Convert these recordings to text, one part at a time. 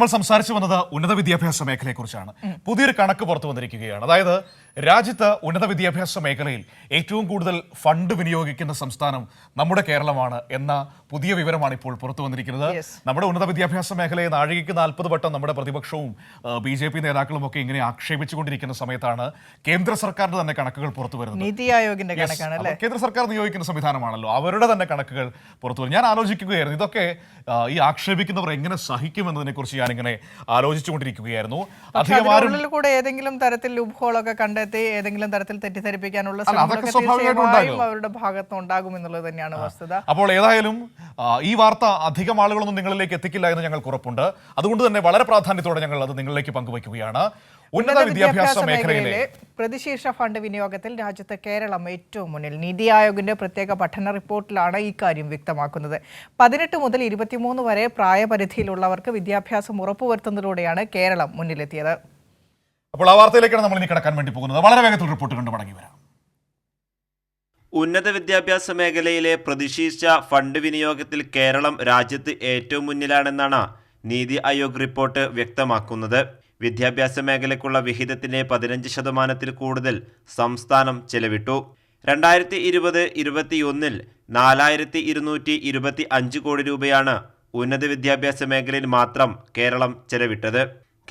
നമ്മൾ സംസാരിച്ചു വന്നത് ഉന്നത വിദ്യാഭ്യാസ മേഖലയെക്കുറിച്ചാണ്. പുതിയൊരു കണക്ക് പുറത്തു വന്നിരിക്കുകയാണ്. അതായത് രാജ്യത്ത് ഉന്നത വിദ്യാഭ്യാസ മേഖലയിൽ ഏറ്റവും കൂടുതൽ ഫണ്ട് വിനിയോഗിക്കുന്ന സംസ്ഥാനം നമ്മുടെ കേരളമാണ് എന്ന പുതിയ വിവരമാണ് ഇപ്പോൾ പുറത്തു വന്നിരിക്കുന്നത്. നമ്മുടെ ഉന്നത വിദ്യാഭ്യാസ മേഖലയെ നാഴികയ്ക്ക് 40 വട്ടം നമ്മുടെ പ്രതിപക്ഷവും BJP നേതാക്കളും ഒക്കെ ഇങ്ങനെ ആക്ഷേപിച്ചുകൊണ്ടിരിക്കുന്ന സമയത്താണ് കേന്ദ്ര സർക്കാരിന്റെ തന്നെ കണക്കുകൾ പുറത്തു വരുന്നത്. നീതി ആയോഗിന്റെ കണക്കാണല്ലേ? കേന്ദ്ര സർക്കാർ നിയോഗിക്കുന്ന സംവിധാനമാണല്ലോ, അവരുടെ തന്നെ കണക്കുകൾ പുറത്തു വരും. ഞാൻ ആലോചിക്കുകയായിരുന്നു, ഇതൊക്കെ ഈ ആക്ഷേപിക്കുന്നവർ എങ്ങനെ സഹിക്കുമെന്നതിനെ കുറിച്ച് ഞാനിങ്ങനെ ആലോചിച്ചുകൊണ്ടിരിക്കുകയായിരുന്നു. കൂടെ ഏതെങ്കിലും തരത്തിൽ ലൂപ്ഹോളൊക്കെ കണ്ടെത്തി ഏതെങ്കിലും തരത്തിൽ തെറ്റിദ്ധരിപ്പിക്കാനുള്ള അവരുടെ ഭാഗത്ത് ഉണ്ടാകും എന്നുള്ളത് തന്നെയാണ് വസ്തുത. അപ്പോൾ ഏതായാലും ഈ വാർത്ത അധികം ആളുകളൊന്നും നിങ്ങളിലേക്ക് എത്തിക്കില്ല എന്ന് ഞങ്ങൾക്ക് ഉറപ്പുണ്ട്. അതുകൊണ്ട് തന്നെ വളരെ പ്രാധാന്യത്തോടെ ഞങ്ങൾ അത് നിങ്ങളിലേക്ക് പങ്കുവയ്ക്കുകയാണ്. ഉന്നത വിദ്യാഭ്യാസ മേഖലയിലെ പ്രതിശീർഷ ഫണ്ട് വിനിയോഗത്തിൽ രാജ്യത്ത് കേരളം ഏറ്റവും മുന്നിൽ. നീതി ആയോഗിന്റെ പ്രത്യേക പഠന റിപ്പോർട്ടിലാണ് ഈ കാര്യം വ്യക്തമാക്കുന്നത്. 18 മുതൽ 23 വരെ പ്രായപരിധിയിലുള്ളവർക്ക് വിദ്യാഭ്യാസം ഉറപ്പുവരുത്തുന്നതിലൂടെയാണ് കേരളം മുന്നിലെത്തിയത്. അപ്പോൾ ആ വാർത്തയിലേക്കാണ് നമ്മൾ ഇനി കടക്കാൻ വേണ്ടി പോകുന്നത്. വളരെ വേഗത്തിൽ റിപ്പോർട്ട് കണ്ടു മടങ്ങി വരാം. ഉന്നത വിദ്യാഭ്യാസ മേഖലയിലെ പ്രതിശീർഷ ഫണ്ട് വിനിയോഗത്തിൽ കേരളം രാജ്യത്ത് ഏറ്റവും മുന്നിലാണെന്നാണ് നീതി ആയോഗ് റിപ്പോർട്ട് വ്യക്തമാക്കുന്നത്. വിദ്യാഭ്യാസ മേഖലയ്ക്കുള്ള വിഹിതത്തിന്റെ 15% കൂടുതൽ സംസ്ഥാനം ചെലവിട്ടു. 2020-21 4225 കോടി രൂപയാണ് ഉന്നത വിദ്യാഭ്യാസ മേഖലയിൽ മാത്രം കേരളം ചെലവിട്ടത്.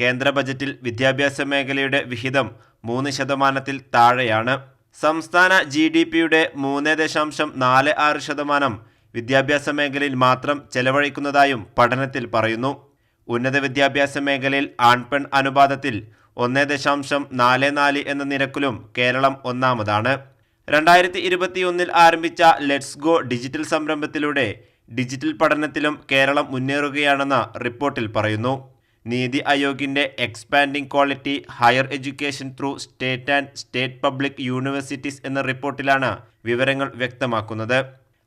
കേന്ദ്ര ബജറ്റിൽ വിദ്യാഭ്യാസ മേഖലയുടെ വിഹിതം 3% താഴെയാണ്. സംസ്ഥാന GDPയുടെ 3.46% വിദ്യാഭ്യാസ മേഖലയിൽ മാത്രം ചെലവഴിക്കുന്നതായും പഠനത്തിൽ പറയുന്നു. ഉന്നത വിദ്യാഭ്യാസ മേഖലയിൽ ആൺപെൺ അനുപാതത്തിൽ 1.44 എന്ന നിരക്കിലും കേരളം ഒന്നാമതാണ്. 2021 ആരംഭിച്ച ലെറ്റ്സ് ഗോ ഡിജിറ്റൽ സംരംഭത്തിലൂടെ ഡിജിറ്റൽ പഠനത്തിലും കേരളം മുന്നേറുകയാണെന്ന് റിപ്പോർട്ടിൽ പറയുന്നു. നീതി ആയോഗിന്റെ expanding quality higher education through state and state public universities എന്ന റിപ്പോർട്ടിലാണ് വിവരങ്ങൾ വ്യക്തമാക്കുന്നത്.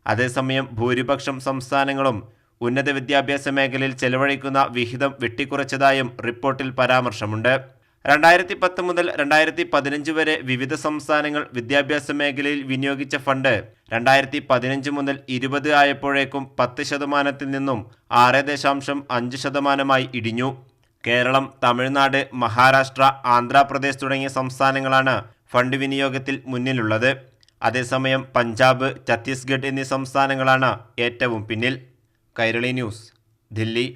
അതേസമയം ഭൂരിപക്ഷം സംസ്ഥാനങ്ങളും ഉന്നത വിദ്യാഭ്യാസ മേഖലയിൽ ചെലവഴിക്കുന്ന വിഹിതം വെട്ടിക്കുറച്ചതായും റിപ്പോർട്ടിൽ പരാമർശമുണ്ട്. 2010 മുതൽ 2015 വരെ വിവിധ സംസ്ഥാനങ്ങൾ വിദ്യാഭ്യാസ മേഖലയിൽ വിനിയോഗിച്ച ഫണ്ട് 2015 മുതൽ 20 ആയപ്പോഴേക്കും 10% നിന്നും 6.5% ഇടിഞ്ഞു. കേരളം, തമിഴ്നാട്, മഹാരാഷ്ട്ര, ആന്ധ്രാപ്രദേശ് തുടങ്ങിയ സംസ്ഥാനങ്ങളാണ് ഫണ്ട് വിനിയോഗത്തിൽ മുന്നിലുള്ളത്. അതേസമയം പഞ്ചാബ്, ഛത്തീസ്ഗഡ് എന്നീ സംസ്ഥാനങ്ങളാണ് ഏറ്റവും പിന്നിൽ. കൈരളി ന്യൂസ്, ദില്ലി.